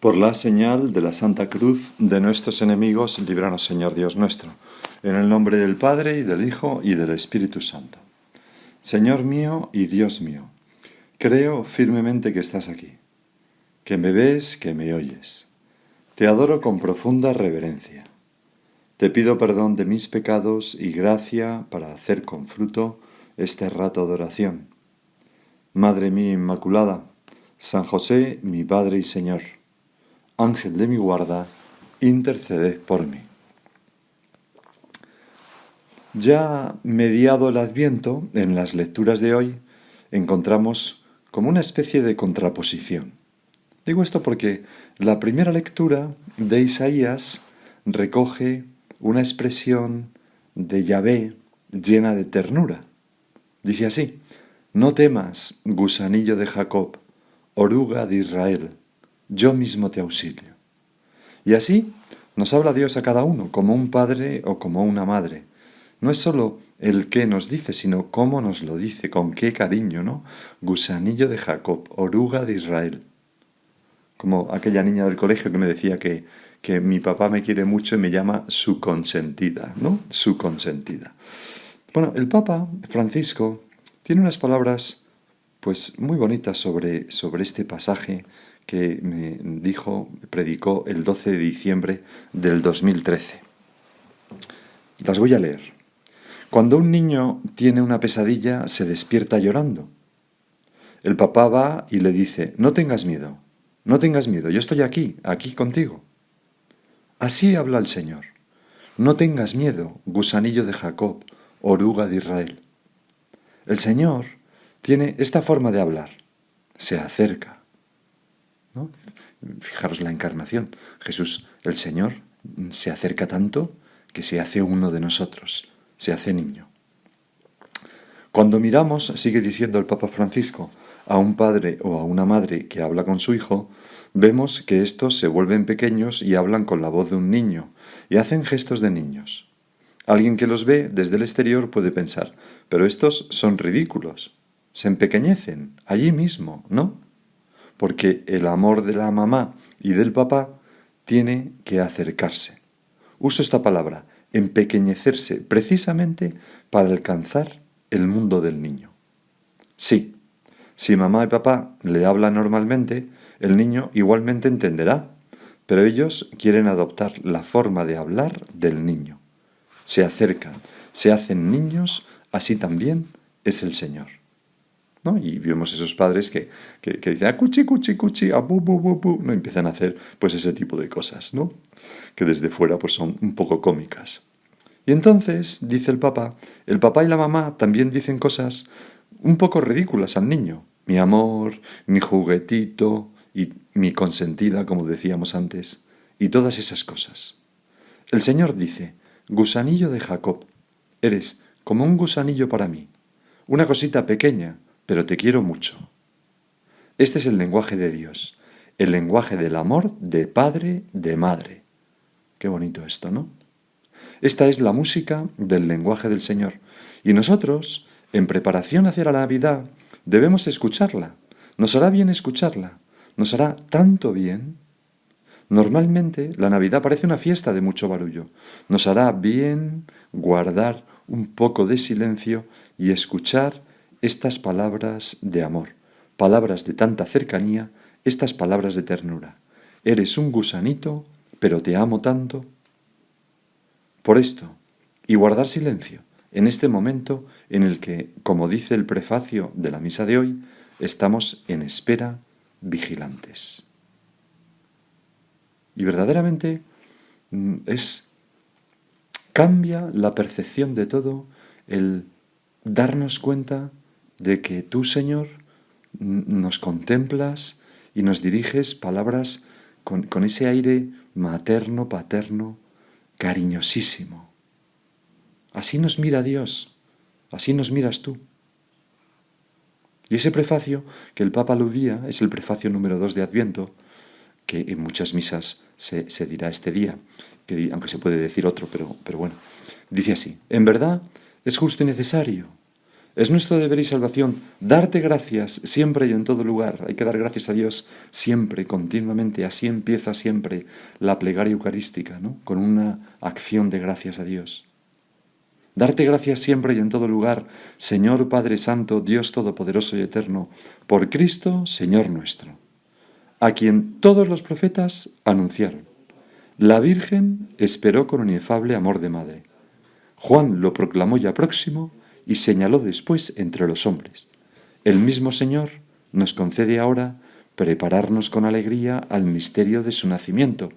Por la señal de la Santa Cruz de nuestros enemigos, líbranos, Señor Dios nuestro, en el nombre del Padre, y del Hijo, y del Espíritu Santo. Señor mío y Dios mío, creo firmemente que estás aquí, que me ves, que me oyes. Te adoro con profunda reverencia. Te pido perdón de mis pecados y gracia para hacer con fruto este rato de oración. Madre mía Inmaculada, San José, mi Padre y Señor, Ángel de mi guarda, interceded por mí. Ya mediado el Adviento, en las lecturas de hoy, encontramos como una especie de contraposición. Digo esto porque la primera lectura de Isaías recoge una expresión de Yahvé llena de ternura. Dice así: no temas, gusanillo de Jacob, oruga de Israel, yo mismo te auxilio. Y así nos habla Dios a cada uno, como un padre o como una madre. No es solo el qué nos dice, sino cómo nos lo dice, con qué cariño, ¿no? Gusanillo de Jacob, oruga de Israel. Como aquella niña del colegio que me decía que mi papá me quiere mucho y me llama su consentida, ¿no? Su consentida. Bueno, el Papa Francisco tiene unas palabras pues muy bonitas sobre este pasaje que predicó el 12 de diciembre del 2013. Las voy a leer. Cuando un niño tiene una pesadilla, se despierta llorando. El papá va y le dice: no tengas miedo, yo estoy aquí contigo. Así habla el Señor. No tengas miedo, gusanillo de Jacob, oruga de Israel. El Señor tiene esta forma de hablar. Se acerca, ¿no? Fijaros la encarnación. Jesús, el Señor, se acerca tanto que se hace uno de nosotros, se hace niño. Cuando miramos, sigue diciendo el Papa Francisco, a un padre o a una madre que habla con su hijo, vemos que estos se vuelven pequeños y hablan con la voz de un niño y hacen gestos de niños. Alguien que los ve desde el exterior puede pensar: pero estos son ridículos, se empequeñecen allí mismo, ¿no? Porque el amor de la mamá y del papá tiene que acercarse. Uso esta palabra, empequeñecerse, precisamente para alcanzar el mundo del niño. Sí, si mamá y papá le hablan normalmente, el niño igualmente entenderá, pero ellos quieren adoptar la forma de hablar del niño. Se acercan, se hacen niños, así también es el Señor, ¿no? Y vemos esos padres que dicen cuchi, cuchi, cuchi, bu, bu, bu, bu, no empiezan a hacer pues ese tipo de cosas, ¿no? Que desde fuera pues son un poco cómicas. Y entonces, dice el papá y la mamá también dicen cosas un poco ridículas al niño. Mi amor, mi juguetito y mi consentida, como decíamos antes, y todas esas cosas. El Señor dice: gusanillo de Jacob, eres como un gusanillo para mí, una cosita pequeña, pero te quiero mucho. Este es el lenguaje de Dios, el lenguaje del amor de padre, de madre. Qué bonito esto, ¿no? Esta es la música del lenguaje del Señor. Y nosotros, en preparación hacia la Navidad, debemos escucharla. Nos hará bien escucharla. Nos hará tanto bien. Normalmente la Navidad parece una fiesta de mucho barullo. Nos hará bien guardar un poco de silencio y escuchar estas palabras de amor, palabras de tanta cercanía, estas palabras de ternura. Eres un gusanito, pero te amo tanto. Por esto, y guardar silencio en este momento en el que, como dice el prefacio de la misa de hoy, estamos en espera vigilantes. Y verdaderamente cambia la percepción de todo el darnos cuenta de que tú, Señor, nos contemplas y nos diriges palabras con ese aire materno, paterno, cariñosísimo. Así nos mira Dios, así nos miras tú. Y ese prefacio que el Papa aludía es el prefacio número 2 de Adviento, que en muchas misas se dirá este día, aunque se puede decir otro, pero bueno. Dice así: en verdad es justo y necesario. Es nuestro deber y salvación darte gracias siempre y en todo lugar. Hay que dar gracias a Dios siempre, continuamente. Así empieza siempre la plegaria eucarística, ¿no? Con una acción de gracias a Dios. Darte gracias siempre y en todo lugar, Señor Padre Santo, Dios Todopoderoso y Eterno, por Cristo, Señor nuestro, a quien todos los profetas anunciaron. La Virgen esperó con inefable amor de madre. Juan lo proclamó ya próximo y señaló después entre los hombres. El mismo Señor nos concede ahora prepararnos con alegría al misterio de su nacimiento,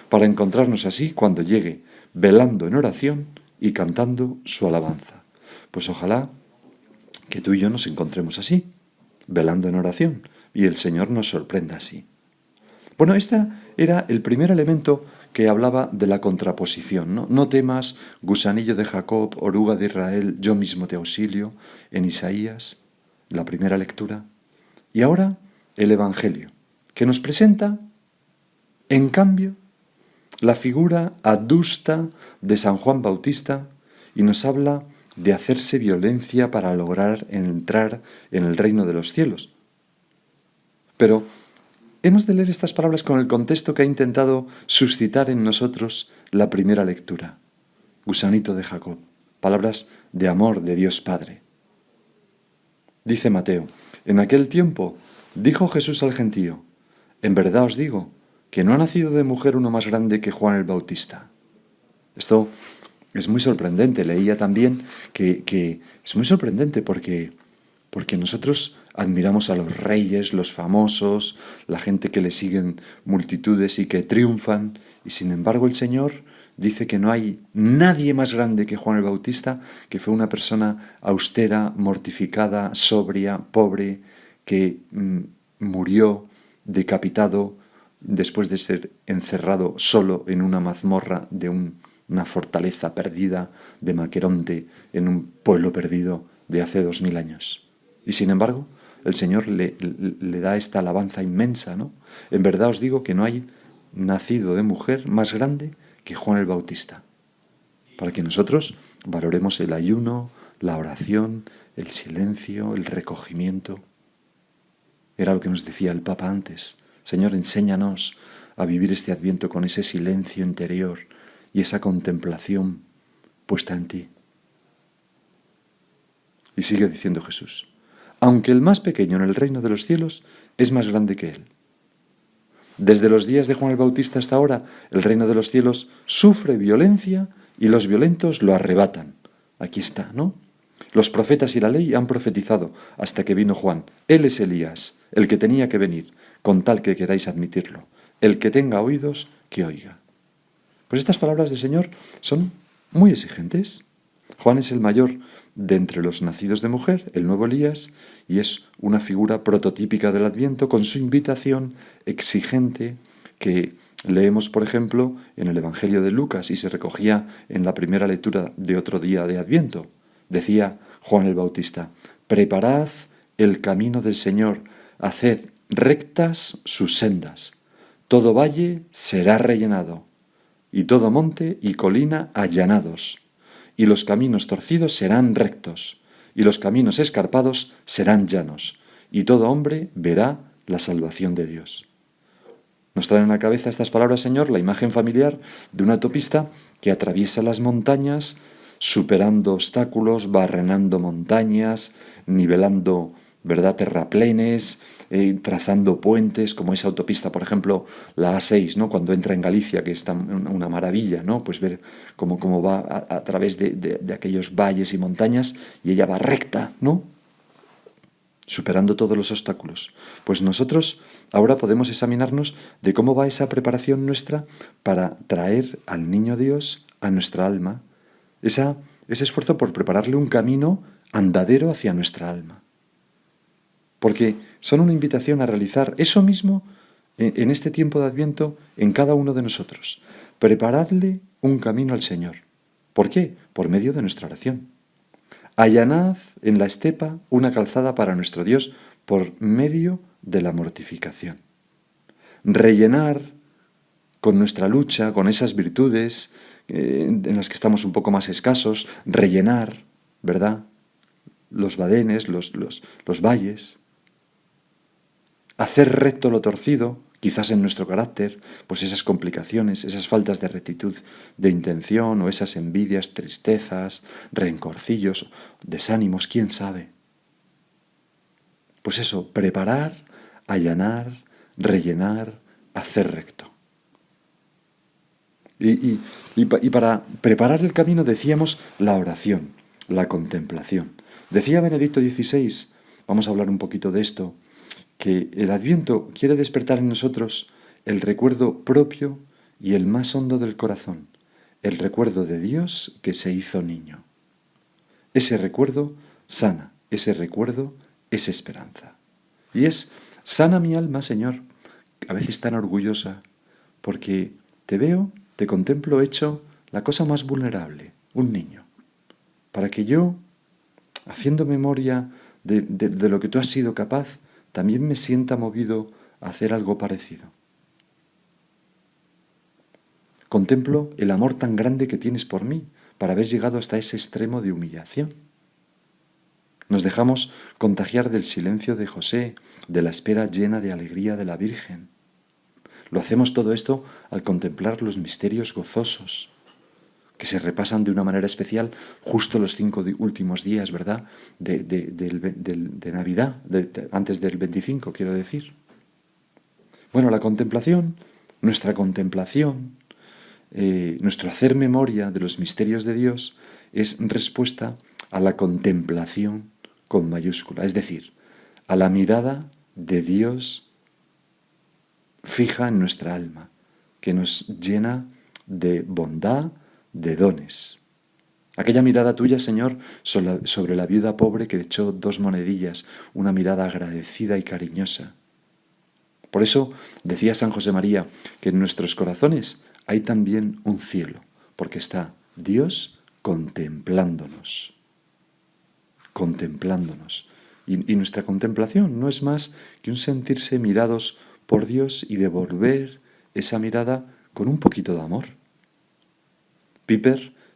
para encontrarnos así cuando llegue, velando en oración y cantando su alabanza. Pues ojalá que tú y yo nos encontremos así, velando en oración, y el Señor nos sorprenda así. Bueno, este era el primer elemento que hablaba de la contraposición, ¿no? No temas, gusanillo de Jacob, oruga de Israel, yo mismo te auxilio, en Isaías, la primera lectura. Y ahora el Evangelio, que nos presenta, en cambio, la figura adusta de San Juan Bautista y nos habla de hacerse violencia para lograr entrar en el reino de los cielos. Pero hemos de leer estas palabras con el contexto que ha intentado suscitar en nosotros la primera lectura. Gusanito de Jacob, palabras de amor de Dios Padre. Dice Mateo, en aquel tiempo dijo Jesús al gentío, en verdad os digo que no ha nacido de mujer uno más grande que Juan el Bautista. Esto es muy sorprendente. Leía también que es muy sorprendente porque nosotros admiramos a los reyes, los famosos, la gente que le siguen multitudes y que triunfan, y sin embargo el Señor dice que no hay nadie más grande que Juan el Bautista, que fue una persona austera, mortificada, sobria, pobre, que murió decapitado después de ser encerrado solo en una mazmorra de una fortaleza perdida de Maqueronte, en un pueblo perdido de hace 2000 años. Y sin embargo, el Señor le da esta alabanza inmensa, ¿no? En verdad os digo que no hay nacido de mujer más grande que Juan el Bautista. Para que nosotros valoremos el ayuno, la oración, el silencio, el recogimiento. Era lo que nos decía el Papa antes. Señor, enséñanos a vivir este Adviento con ese silencio interior y esa contemplación puesta en ti. Y sigue diciendo Jesús, aunque el más pequeño en el reino de los cielos es más grande que él. Desde los días de Juan el Bautista hasta ahora, el reino de los cielos sufre violencia y los violentos lo arrebatan. Aquí está, ¿no? Los profetas y la ley han profetizado hasta que vino Juan. Él es Elías, el que tenía que venir, con tal que queráis admitirlo. El que tenga oídos, que oiga. Pues estas palabras del Señor son muy exigentes. Juan es el mayor de entre los nacidos de mujer, el nuevo Elías, y es una figura prototípica del Adviento con su invitación exigente que leemos, por ejemplo, en el Evangelio de Lucas y se recogía en la primera lectura de otro día de Adviento. Decía Juan el Bautista, preparad el camino del Señor, haced rectas sus sendas. Todo valle será rellenado, y todo monte y colina allanados, y los caminos torcidos serán rectos, y los caminos escarpados serán llanos, y todo hombre verá la salvación de Dios. Nos traen a la cabeza estas palabras, Señor, la imagen familiar de una autopista que atraviesa las montañas, superando obstáculos, barrenando montañas, nivelando, ¿verdad?, terraplenes, trazando puentes, como esa autopista, por ejemplo, la A6, ¿no?, cuando entra en Galicia, que es una maravilla, ¿no?, pues ver cómo va a través de aquellos valles y montañas, y ella va recta, ¿no?, superando todos los obstáculos. Pues nosotros ahora podemos examinarnos de cómo va esa preparación nuestra para traer al niño Dios a nuestra alma, ese esfuerzo por prepararle un camino andadero hacia nuestra alma. Porque son una invitación a realizar eso mismo en este tiempo de Adviento en cada uno de nosotros. Preparadle un camino al Señor. ¿Por qué? Por medio de nuestra oración. Allanad en la estepa una calzada para nuestro Dios por medio de la mortificación. Rellenar con nuestra lucha, con esas virtudes en las que estamos un poco más escasos, rellenar, ¿verdad?, los badenes, los valles, hacer recto lo torcido, quizás en nuestro carácter, pues esas complicaciones, esas faltas de rectitud de intención o esas envidias, tristezas, rencorcillos, desánimos, quién sabe. Pues eso, preparar, allanar, rellenar, hacer recto. Y para preparar el camino decíamos la oración, la contemplación. Decía Benedicto XVI, vamos a hablar un poquito de esto, que el Adviento quiere despertar en nosotros el recuerdo propio y el más hondo del corazón, el recuerdo de Dios que se hizo niño. Ese recuerdo sana, ese recuerdo es esperanza. Y es, sana mi alma, Señor, a veces tan orgullosa, porque te veo, te contemplo hecho la cosa más vulnerable, un niño, para que yo, haciendo memoria de lo que tú has sido capaz, también me sienta movido a hacer algo parecido. Contemplo el amor tan grande que tienes por mí, para haber llegado hasta ese extremo de humillación. Nos dejamos contagiar del silencio de José, de la espera llena de alegría de la Virgen. Lo hacemos todo esto al contemplar los misterios gozosos, que se repasan de una manera especial justo los 5 últimos días, ¿verdad?, de Navidad, antes del 25, quiero decir. Bueno, la contemplación, nuestra contemplación, nuestro hacer memoria de los misterios de Dios es respuesta a la contemplación con mayúscula, es decir, a la mirada de Dios fija en nuestra alma, que nos llena de bondad, de dones. Aquella mirada tuya, Señor, sobre la viuda pobre que echó 2 monedillas, una mirada agradecida y cariñosa. Por eso decía San José María que en nuestros corazones hay también un cielo, porque está Dios contemplándonos. Contemplándonos. Y nuestra contemplación no es más que un sentirse mirados por Dios y devolver esa mirada con un poquito de amor.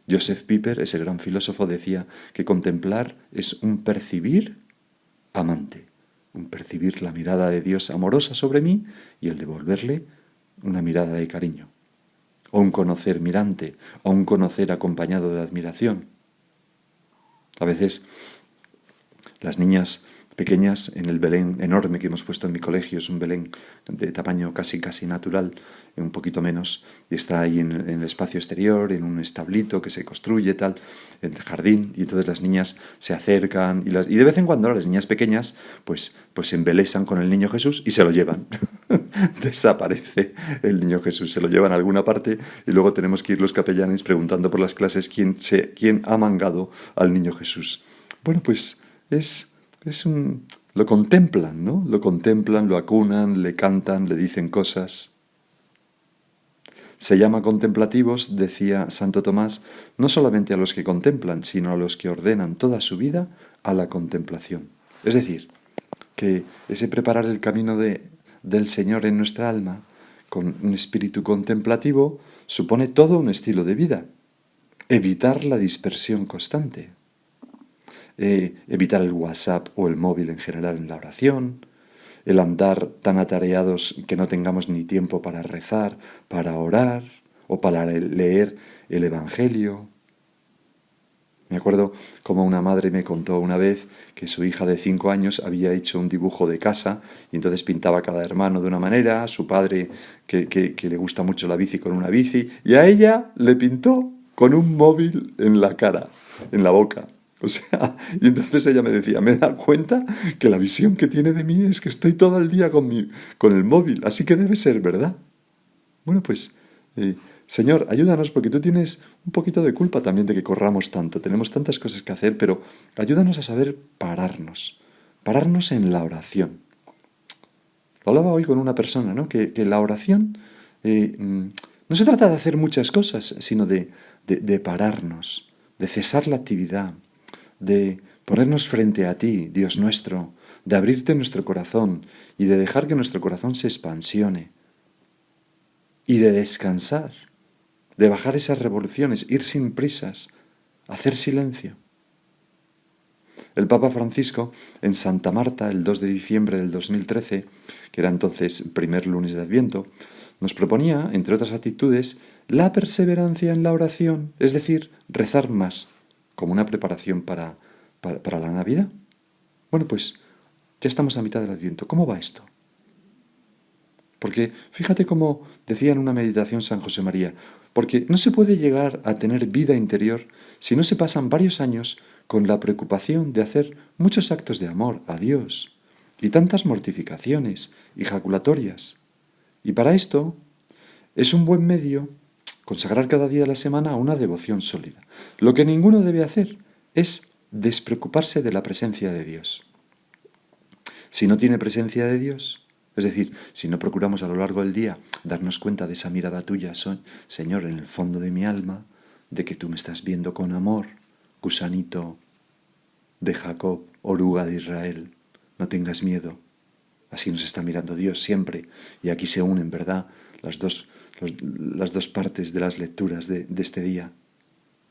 Joseph Piper, ese gran filósofo, decía que contemplar es un percibir amante, un percibir la mirada de Dios amorosa sobre mí y el devolverle una mirada de cariño, o un conocer mirante, o un conocer acompañado de admiración. A veces las niñas pequeñas en el Belén enorme que hemos puesto en mi colegio, es un Belén de tamaño casi natural, un poquito menos, y está ahí en el espacio exterior, en un establito que se construye, tal, en el jardín, y entonces las niñas se acercan, y de vez en cuando las niñas pequeñas pues se embelesan con el niño Jesús y se lo llevan. Desaparece el niño Jesús, se lo llevan a alguna parte, y luego tenemos que ir los capellanes preguntando por las clases quién ha mangado al niño Jesús. Bueno, pues lo contemplan, ¿no? Lo contemplan, lo acunan, le cantan, le dicen cosas. Se llama contemplativos, decía Santo Tomás, no solamente a los que contemplan, sino a los que ordenan toda su vida a la contemplación. Es decir, que ese preparar el camino del Señor en nuestra alma con un espíritu contemplativo supone todo un estilo de vida. Evitar la dispersión constante. Evitar el WhatsApp o el móvil en general en la oración, el andar tan atareados que no tengamos ni tiempo para rezar, para orar o para leer el Evangelio. Me acuerdo como una madre me contó una vez que su hija de 5 años había hecho un dibujo de casa y entonces pintaba cada hermano de una manera, su padre que le gusta mucho la bici con una bici, y a ella le pintó con un móvil en la cara, en la boca. O sea, y entonces ella me decía, me da cuenta que la visión que tiene de mí es que estoy todo el día con el móvil, así que debe ser verdad. Bueno, pues, Señor, ayúdanos porque tú tienes un poquito de culpa también de que corramos tanto, tenemos tantas cosas que hacer, pero ayúdanos a saber pararnos en la oración. Lo hablaba hoy con una persona, ¿no? Que la oración no se trata de hacer muchas cosas, sino de pararnos, de cesar la actividad, de ponernos frente a ti, Dios nuestro, de abrirte nuestro corazón y de dejar que nuestro corazón se expansione y de descansar, de bajar esas revoluciones, ir sin prisas, hacer silencio. El Papa Francisco, en Santa Marta, el 2 de diciembre del 2013, que era entonces primer lunes de Adviento, nos proponía, entre otras actitudes, la perseverancia en la oración, es decir, rezar más, como una preparación para la Navidad. Bueno, pues ya estamos a mitad del Adviento. ¿Cómo va esto? Porque fíjate cómo decía en una meditación San José María, porque no se puede llegar a tener vida interior si no se pasan varios años con la preocupación de hacer muchos actos de amor a Dios y tantas mortificaciones y jaculatorias. Y para esto es un buen medio consagrar cada día de la semana a una devoción sólida. Lo que ninguno debe hacer es despreocuparse de la presencia de Dios. Si no tiene presencia de Dios, es decir, si no procuramos a lo largo del día darnos cuenta de esa mirada tuya, Señor, en el fondo de mi alma, de que tú me estás viendo con amor, gusanito de Jacob, oruga de Israel, no tengas miedo. Así nos está mirando Dios siempre. Y aquí se unen, ¿verdad?, las dos partes de las lecturas de este día.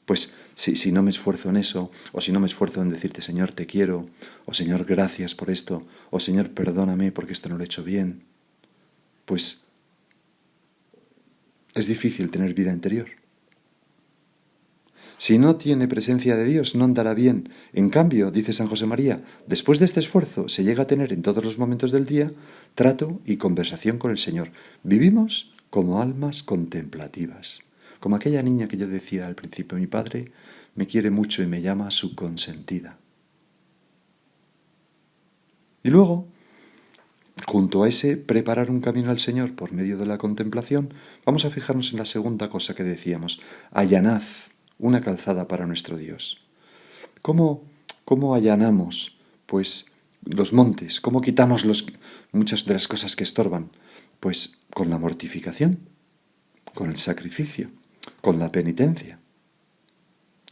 Pues si no me esfuerzo en eso, o si no me esfuerzo en decirte, Señor, te quiero, o Señor, gracias por esto, o Señor, perdóname porque esto no lo he hecho bien, pues es difícil tener vida interior. Si no tiene presencia de Dios, no andará bien. En cambio, dice San José María, después de este esfuerzo se llega a tener en todos los momentos del día trato y conversación con el Señor. Vivimos como almas contemplativas. Como aquella niña que yo decía al principio, mi padre me quiere mucho y me llama su consentida. Y luego, junto a ese preparar un camino al Señor por medio de la contemplación, vamos a fijarnos en la segunda cosa que decíamos, allanad una calzada para nuestro Dios. ¿Cómo allanamos, pues, los montes? ¿Cómo quitamos muchas de las cosas que estorban? Pues con la mortificación, con el sacrificio, con la penitencia.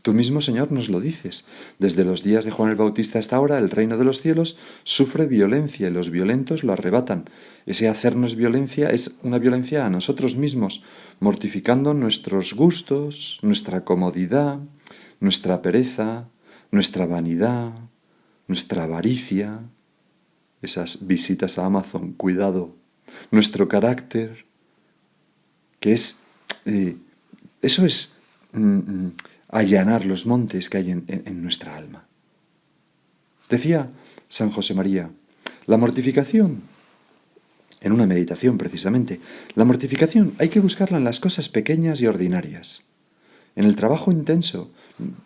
Tú mismo, Señor, nos lo dices. Desde los días de Juan el Bautista hasta ahora, el reino de los cielos sufre violencia y los violentos lo arrebatan. Ese hacernos violencia es una violencia a nosotros mismos, mortificando nuestros gustos, nuestra comodidad, nuestra pereza, nuestra vanidad, nuestra avaricia, esas visitas a Amazon, cuidado, nuestro carácter, que es... eso es allanar los montes que hay en nuestra alma. Decía San José María, la mortificación, en una meditación precisamente, la mortificación hay que buscarla en las cosas pequeñas y ordinarias, en el trabajo intenso.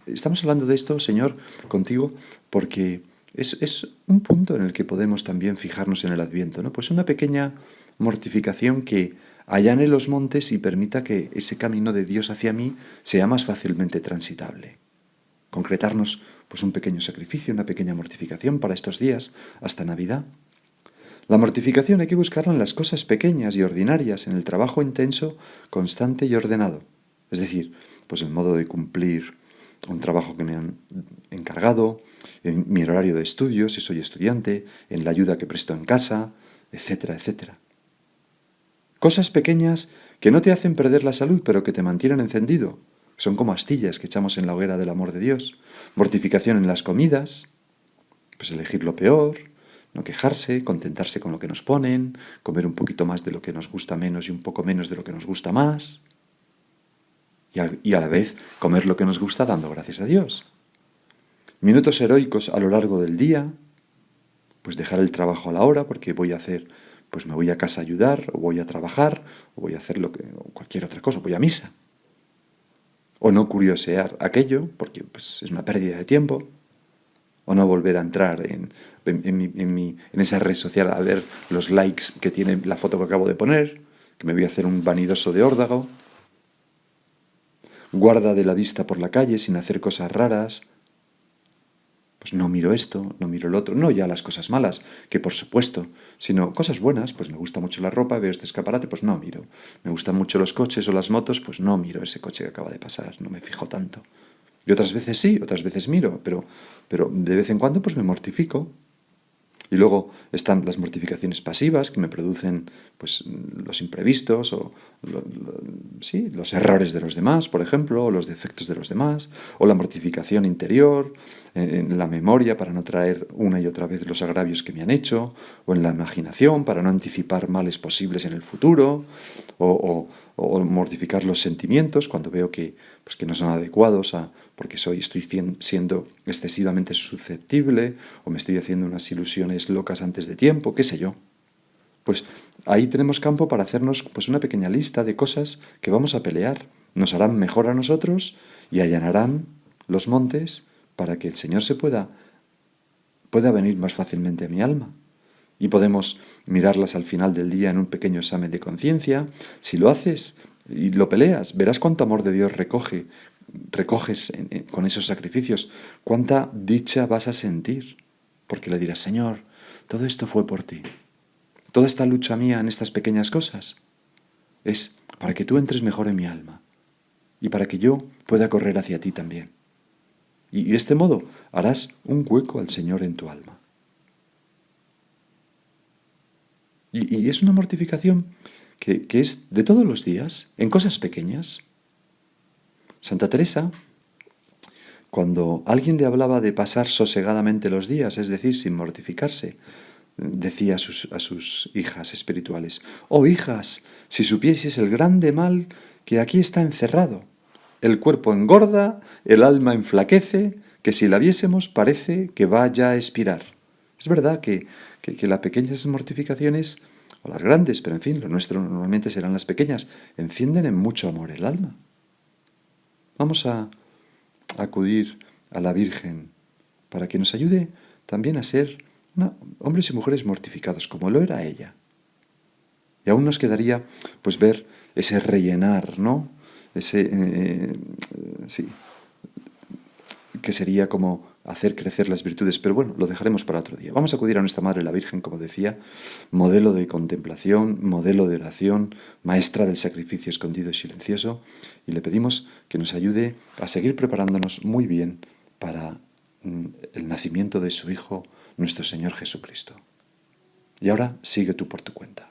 Estamos hablando de esto, Señor, contigo, porque es un punto en el que podemos también fijarnos en el Adviento, ¿no? Pues una pequeña mortificación que allane los montes y permita que ese camino de Dios hacia mí sea más fácilmente transitable. Concretarnos, pues un pequeño sacrificio, una pequeña mortificación para estos días, hasta Navidad. La mortificación hay que buscarla en las cosas pequeñas y ordinarias, en el trabajo intenso, constante y ordenado. Es decir, pues el modo de cumplir un trabajo que me han encargado, en mi horario de estudio, si soy estudiante, en la ayuda que presto en casa, etcétera, etcétera. Cosas pequeñas que no te hacen perder la salud, pero que te mantienen encendido. Son como astillas que echamos en la hoguera del amor de Dios. Mortificación en las comidas, pues elegir lo peor, no quejarse, contentarse con lo que nos ponen, comer un poquito más de lo que nos gusta menos y un poco menos de lo que nos gusta más. Y a la vez comer lo que nos gusta dando gracias a Dios. Minutos heroicos a lo largo del día, pues dejar el trabajo a la hora porque pues me voy a casa a ayudar, o voy a trabajar, o voy a hacer o cualquier otra cosa, voy a misa. O no curiosear aquello, porque pues, es una pérdida de tiempo. O no volver a entrar en esa red social a ver los likes que tiene la foto que acabo de poner, que me voy a hacer un vanidoso de órdago. Guarda de la vista por la calle sin hacer cosas raras. Pues no miro esto, no miro el otro, no ya las cosas malas, que por supuesto, sino cosas buenas, pues me gusta mucho la ropa, veo este escaparate, pues no miro. Me gustan mucho los coches o las motos, pues no miro ese coche que acaba de pasar, no me fijo tanto. Y otras veces sí, otras veces miro, pero de vez en cuando pues me mortifico. Y luego están las mortificaciones pasivas que me producen pues los imprevistos o sí, los errores de los demás, por ejemplo, o los defectos de los demás, o la mortificación interior, en la memoria para no traer una y otra vez los agravios que me han hecho, o en la imaginación para no anticipar males posibles en el futuro, o mortificar los sentimientos cuando veo que, pues, que no son adecuados porque estoy siendo excesivamente susceptible, o me estoy haciendo unas ilusiones locas antes de tiempo, qué sé yo. Pues ahí tenemos campo para hacernos, pues, una pequeña lista de cosas que vamos a pelear. Nos harán mejor a nosotros y allanarán los montes para que el Señor pueda venir más fácilmente a mi alma. Y podemos mirarlas al final del día en un pequeño examen de conciencia. Si lo haces y lo peleas, verás cuánto amor de Dios recoges con esos sacrificios, cuánta dicha vas a sentir, porque le dirás: Señor, todo esto fue por ti. Toda esta lucha mía en estas pequeñas cosas es para que tú entres mejor en mi alma y para que yo pueda correr hacia ti también. Y de este modo harás un hueco al Señor en tu alma. Y es una mortificación que es de todos los días, en cosas pequeñas. Santa Teresa, cuando alguien le hablaba de pasar sosegadamente los días, es decir, sin mortificarse, decía a sus hijas espirituales: oh hijas, si supieseis el grande mal que aquí está encerrado. El cuerpo engorda, el alma enflaquece, que si la viésemos parece que va ya a expirar. Es verdad que las pequeñas mortificaciones, o las grandes, pero en fin, lo nuestro normalmente serán las pequeñas, encienden en mucho amor el alma. Vamos a acudir a la Virgen para que nos ayude también a ser hombres y mujeres mortificados, como lo era ella. Y aún nos quedaría, pues, ver ese rellenar, ¿no? Sí, que sería como hacer crecer las virtudes, pero bueno, lo dejaremos para otro día. Vamos a acudir a nuestra Madre la Virgen, como decía, modelo de contemplación, modelo de oración, maestra del sacrificio escondido y silencioso, y le pedimos que nos ayude a seguir preparándonos muy bien para el nacimiento de su Hijo, nuestro Señor Jesucristo. Y ahora sigue tú por tu cuenta.